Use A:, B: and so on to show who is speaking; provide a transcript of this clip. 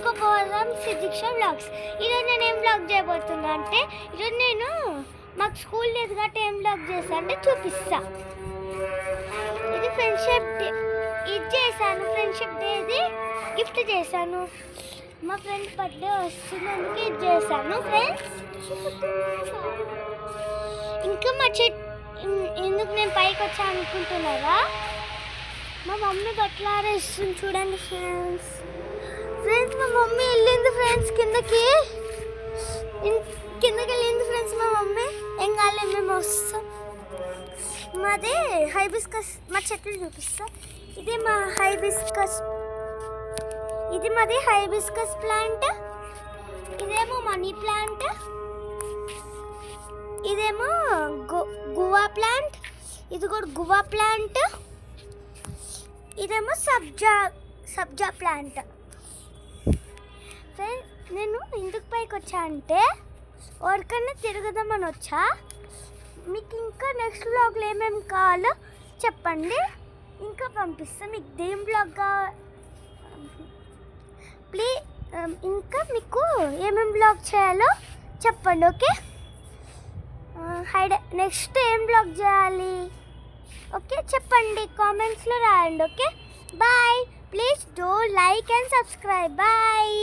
A: పోదాం సిద్దిక్ష వ్లాగ్స్. ఈరోజు నేను ఏం వ్లాగ్ చేయబోతున్నా అంటే, ఈరోజు నేను మాకు స్కూల్ లేదు కాబట్టి ఏం వ్లాగ్ చేస్తా అంటే చూపిస్తా. ఇది ఫ్రెండ్షిప్ డే, ఇది చేశాను. ఫ్రెండ్షిప్ డే ఇది గిఫ్ట్ చేశాను. మా ఫ్రెండ్ బర్త్డే వస్తున్నందుకు ఇది చేశాను ఫ్రెండ్స్. ఇంకా మా ఎందుకు నేను పైకి వచ్చా అనుకుంటున్నారా? మా మమ్మీ బట్టలు ఆరేస్తుంది చూడండి ఫ్రెండ్స్. మా మమ్మీ వెళ్ళింది ఫ్రెండ్స్ కిందకి వెళ్ళింది ఫ్రెండ్స్. మా మమ్మీ ఏం కాలేదు, మేము వస్తాం. మాది హైబిస్కస్, మా చెట్లు చూపిస్తా. ఇది మా హైబిస్కస్, ఇది మాది హైబిస్కస్ ప్లాంట్. ఇదేమో మనీ ప్లాంట్, ఇదేమో గువా ప్లాంట్, ఇది కూడా గువా ప్లాంట్. ఇదేమో సబ్జా ప్లాంట్. ఫ్రెండ్స్ నేను ఎందుకు పైకి వచ్చా అంటే ఎవరికైనా తిరుగుదామని వచ్చా. మీకు ఇంకా నెక్స్ట్ బ్లాగ్లో ఏమేమి కావాలో చెప్పండి, ఇంకా పంపిస్తాం. మీకు దేం బ్లాగ్ ప్లీజ్, ఇంకా మీకు ఏమేమి బ్లాగ్ చేయాలో చెప్పండి. ఓకే, నెక్స్ట్ ఏం బ్లాగ్ చేయాలి ఓకే చెప్పండి, కామెంట్స్లో రాయండి. Okay bye. Please do like and subscribe. Bye.